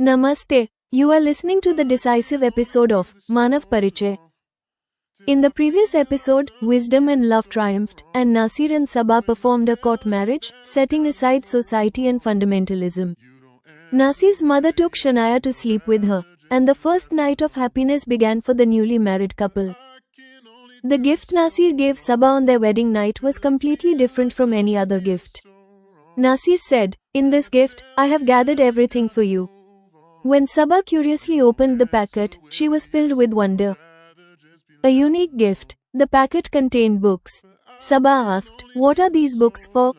Namaste. You are listening to the decisive episode of Manav Parichay. In the previous episode, wisdom and love triumphed, and Nasir and Saba performed a court marriage, setting aside society and fundamentalism. Nasir's mother took Shanaya to sleep with her, and the first night of happiness began for the newly married couple. The gift Nasir gave Saba on their wedding night was completely different from any other gift. Nasir said, "In this gift, I have gathered everything for you." When Saba curiously opened the packet, she was filled with wonder. A unique gift. The packet contained books. Saba asked, "What are these books for?"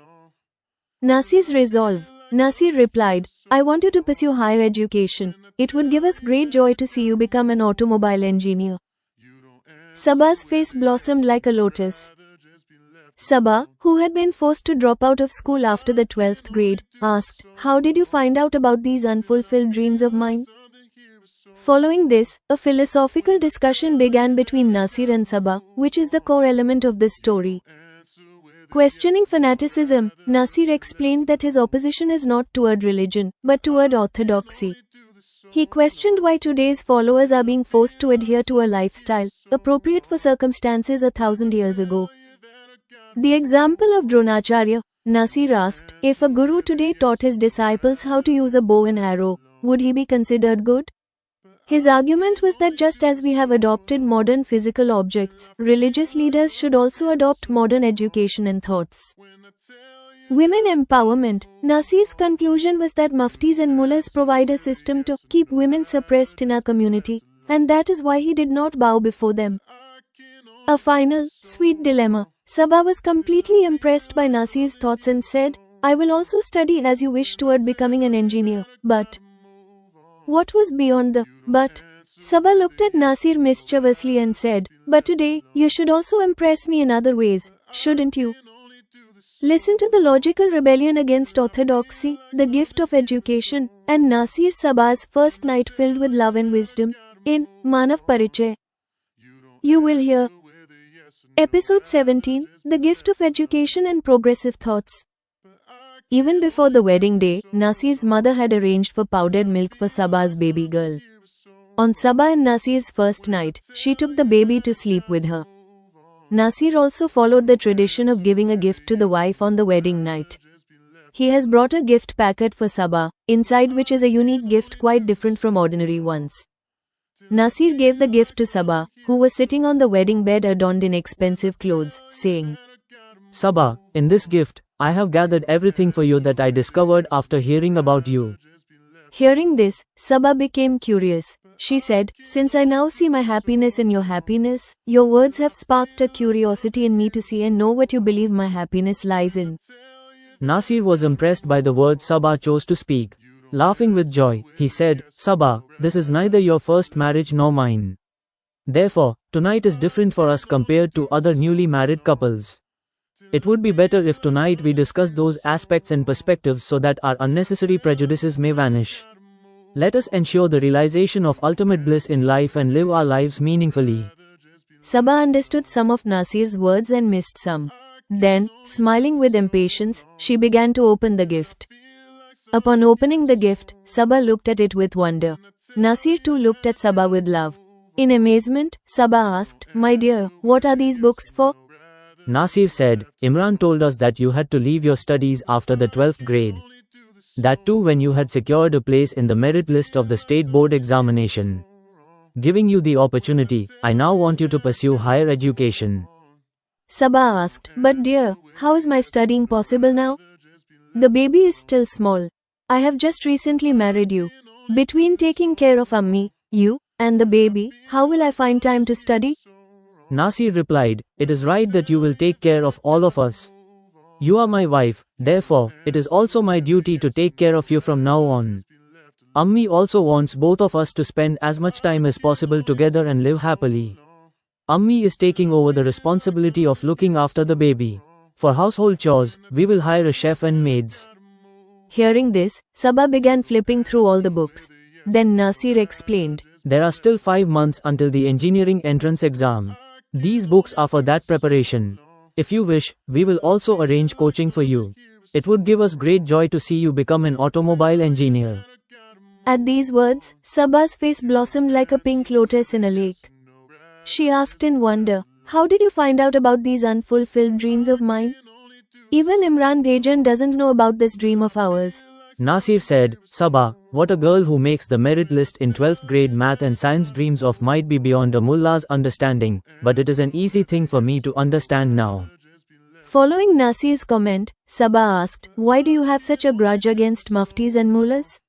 Nasir's resolve. Nasir replied, "I want you to pursue higher education. It would give us great joy to see you become an automobile engineer." Saba's face blossomed like a lotus. Saba, who had been forced to drop out of school after the 12th grade, asked, "How did you find out about these unfulfilled dreams of mine?" Following this, a philosophical discussion began between Nasir and Saba, which is the core element of this story. Questioning fanaticism, Nasir explained that his opposition is not toward religion, but toward orthodoxy. He questioned why today's followers are being forced to adhere to a lifestyle appropriate for circumstances 1,000 years ago. The example of Dronacharya, Nasir asked, if a guru today taught his disciples how to use a bow and arrow, would he be considered good? His argument was that just as we have adopted modern physical objects, religious leaders should also adopt modern education and thoughts. Women empowerment. Nasir's conclusion was that muftis and mullahs provide a system to keep women suppressed in our community, and that is why he did not bow before them. A final, sweet dilemma. Saba was completely impressed by Nasir's thoughts and said, "I will also study as you wish toward becoming an engineer, but..." What was beyond the "but"? Saba looked at Nasir mischievously and said, "But today, you should also impress me in other ways, shouldn't you?" Listen to the logical rebellion against orthodoxy, the gift of education, and Nasir Saba's first night filled with love and wisdom, in Manav Parichay. You will hear Episode 17, The Gift of Education and Progressive Thoughts. Even before the wedding day, Nasir's mother had arranged for powdered milk for Saba's baby girl. On Saba and Nasir's first night, she took the baby to sleep with her. Nasir also followed the tradition of giving a gift to the wife on the wedding night. He has brought a gift packet for Saba, inside which is a unique gift quite different from ordinary ones. Nasir gave the gift to Saba, who was sitting on the wedding bed adorned in expensive clothes, saying, "Saba, in this gift, I have gathered everything for you that I discovered after hearing about you." Hearing this, Saba became curious. She said, "Since I now see my happiness in your happiness, your words have sparked a curiosity in me to see and know what you believe my happiness lies in." Nasir was impressed by the words Saba chose to speak. Laughing with joy, he said, "Saba, this is neither your first marriage nor mine. Therefore, tonight is different for us compared to other newly married couples. It would be better if tonight we discuss those aspects and perspectives so that our unnecessary prejudices may vanish. Let us ensure the realization of ultimate bliss in life and live our lives meaningfully." Saba understood some of Nasir's words and missed some. Then, smiling with impatience, she began to open the gift. Upon opening the gift, Saba looked at it with wonder. Nasir too looked at Saba with love. In amazement, Saba asked, "My dear, what are these books for?" Nasir said, "Imran told us that you had to leave your studies after the 12th grade. That too when you had secured a place in the merit list of the state board examination. Giving you the opportunity, I now want you to pursue higher education." Saba asked, "But dear, how is my studying possible now? The baby is still small. I have just recently married you. Between taking care of Ammi, you, and the baby, how will I find time to study?" Nasir replied, "It is right that you will take care of all of us. You are my wife, therefore, it is also my duty to take care of you from now on. Ammi also wants both of us to spend as much time as possible together and live happily. Ammi is taking over the responsibility of looking after the baby. For household chores, we will hire a chef and maids." Hearing this, Saba began flipping through all the books. Then Nasir explained, "There are still 5 months until the engineering entrance exam. These books are for that preparation. If you wish, we will also arrange coaching for you. It would give us great joy to see you become an automobile engineer." At these words, Saba's face blossomed like a pink lotus in a lake. She asked in wonder, "How did you find out about these unfulfilled dreams of mine? Even Imran Bhejan doesn't know about this dream of ours." Nasir said, "Saba, what a girl who makes the merit list in 12th grade math and science dreams of might be beyond a mullah's understanding, but it is an easy thing for me to understand now." Following Nasir's comment, Saba asked, "Why do you have such a grudge against muftis and mullahs?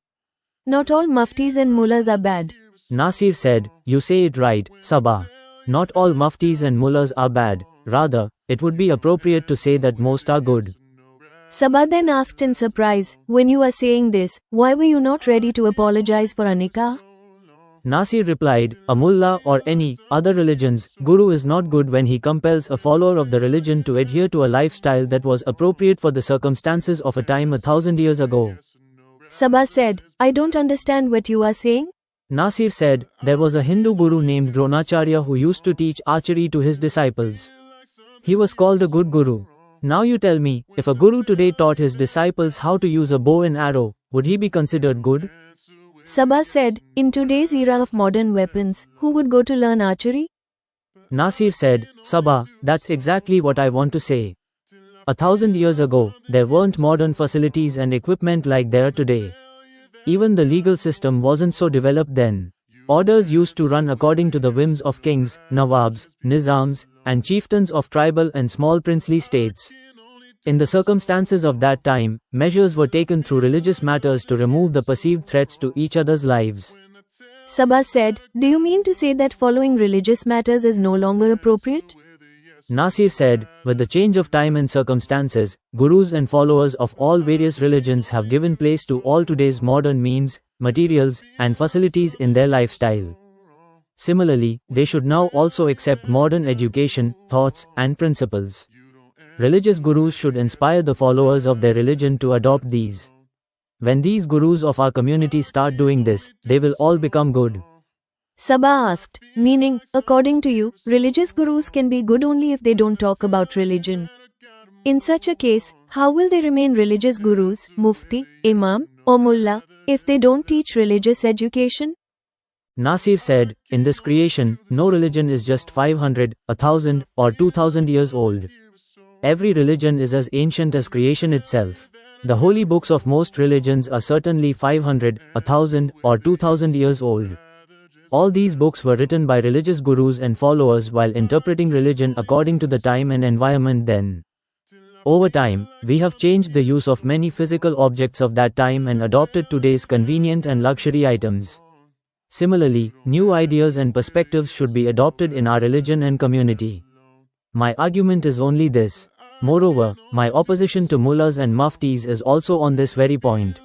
Not all muftis and mullahs are bad." Nasir said, "You say it right, Saba. Not all muftis and mullahs are bad, rather, it would be appropriate to say that most are good." Saba then asked in surprise, "When you are saying this, why were you not ready to apologize for Anika?" Nasir replied, "A mullah or any other religion's guru is not good when he compels a follower of the religion to adhere to a lifestyle that was appropriate for the circumstances of a time 1,000 years ago." Saba said, "I don't understand what you are saying." Nasir said, "There was a Hindu guru named Dronacharya who used to teach archery to his disciples. He was called a good guru. Now you tell me, if a guru today taught his disciples how to use a bow and arrow, would he be considered good?" Saba said, "In today's era of modern weapons, who would go to learn archery?" Nasir said, "Saba, that's exactly what I want to say. 1,000 years ago, there weren't modern facilities and equipment like there are today. Even the legal system wasn't so developed then. Orders used to run according to the whims of kings, nawabs, nizams, and chieftains of tribal and small princely states. In the circumstances of that time, measures were taken through religious matters to remove the perceived threats to each other's lives." Saba said, "Do you mean to say that following religious matters is no longer appropriate?" Nasir said, "With the change of time and circumstances, gurus and followers of all various religions have given place to all today's modern means, materials, and facilities in their lifestyle. Similarly, they should now also accept modern education, thoughts, and principles. Religious gurus should inspire the followers of their religion to adopt these. When these gurus of our community start doing this, they will all become good." Saba asked, "Meaning, according to you, religious gurus can be good only if they don't talk about religion. In such a case, how will they remain religious gurus, mufti, imam, or mullah, if they don't teach religious education?" Nasir said, "In this creation, no religion is just 500, 1,000, or 2,000 years old. Every religion is as ancient as creation itself. The holy books of most religions are certainly 500, 1,000, or 2,000 years old. All these books were written by religious gurus and followers while interpreting religion according to the time and environment then. Over time, we have changed the use of many physical objects of that time and adopted today's convenient and luxury items. Similarly, new ideas and perspectives should be adopted in our religion and community. My argument is only this. Moreover, my opposition to mullahs and muftis is also on this very point."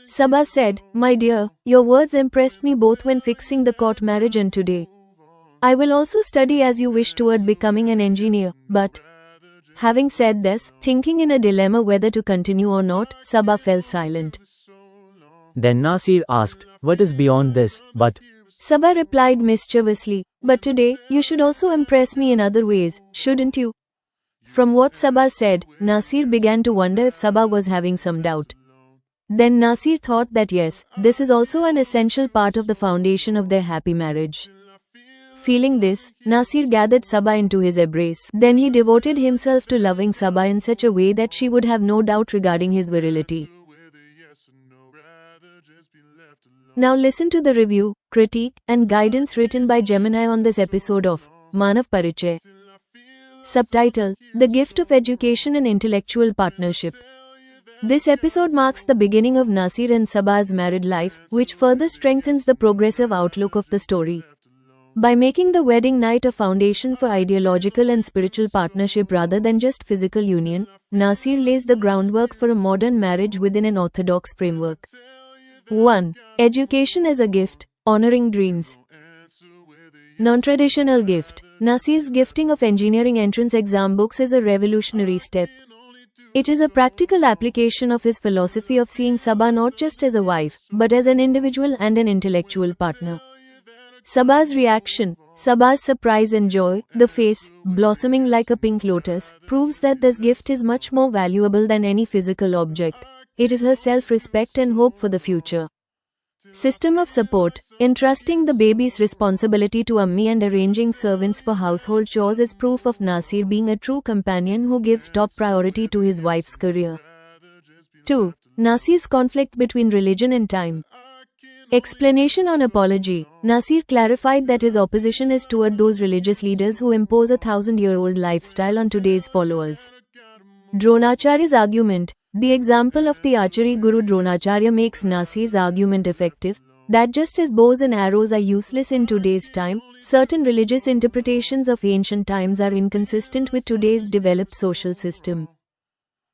Saba said, "My dear, your words impressed me both when fixing the court marriage and today. I will also study as you wish toward becoming an engineer, but..." Having said this, thinking in a dilemma whether to continue or not, Saba fell silent. Then Nasir asked, "What is beyond this, but?" Saba replied mischievously, "But today, you should also impress me in other ways, shouldn't you?" From what Saba said, Nasir began to wonder if Saba was having some doubt. Then Nasir thought that yes, this is also an essential part of the foundation of their happy marriage. Feeling this, Nasir gathered Saba into his embrace. Then he devoted himself to loving Saba in such a way that she would have no doubt regarding his virility. Now listen to the review, critique, and guidance written by Gemini on this episode of Manav Parichay. Subtitle: The Gift of Education and Intellectual Partnership. This episode marks the beginning of Nasir and Saba's married life, which further strengthens the progressive outlook of the story. By making the wedding night a foundation for ideological and spiritual partnership rather than just physical union, Nasir lays the groundwork for a modern marriage within an orthodox framework. 1. Education as a gift, honoring dreams. Non-traditional gift. Nasir's gifting of engineering entrance exam books is a revolutionary step. It is a practical application of his philosophy of seeing Saba not just as a wife, but as an individual and an intellectual partner. Saba's reaction, Saba's surprise and joy, the face, blossoming like a pink lotus, proves that this gift is much more valuable than any physical object. It is her self-respect and hope for the future. System of support. Entrusting the baby's responsibility to Ammi and arranging servants for household chores is proof of Nasir being a true companion who gives top priority to his wife's career. 2. Nasir's conflict between religion and time. Explanation on apology. Nasir clarified that his opposition is toward those religious leaders who impose a 1,000-year-old lifestyle on today's followers. Dronacharya's argument. The example of the archery guru Dronacharya makes Nasir's argument effective, that just as bows and arrows are useless in today's time, certain religious interpretations of ancient times are inconsistent with today's developed social system.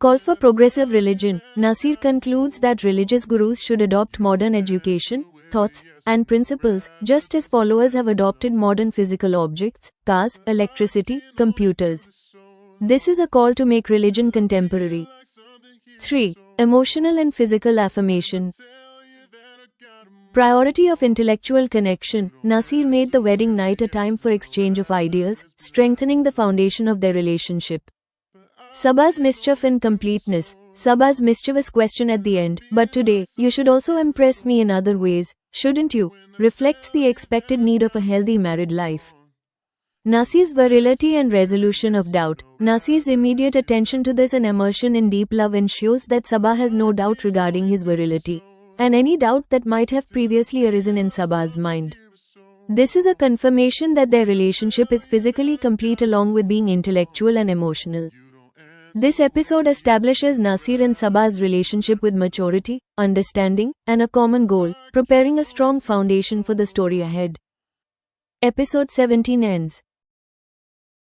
Call for progressive religion. Nasir concludes that religious gurus should adopt modern education, thoughts, and principles, just as followers have adopted modern physical objects, cars, electricity, computers. This is a call to make religion contemporary. 3. Emotional and physical affirmation. Priority of intellectual connection. Nasir made the wedding night a time for exchange of ideas, strengthening the foundation of their relationship. Saba's mischief and completeness. Saba's mischievous question at the end, "But today, you should also impress me in other ways, shouldn't you?" reflects the expected need of a healthy married life. Nasir's virility and resolution of doubt. Nasir's immediate attention to this and immersion in deep love ensures that Saba has no doubt regarding his virility, and any doubt that might have previously arisen in Saba's mind. This is a confirmation that their relationship is physically complete along with being intellectual and emotional. This episode establishes Nasir and Saba's relationship with maturity, understanding, and a common goal, preparing a strong foundation for the story ahead. Episode 17 ends.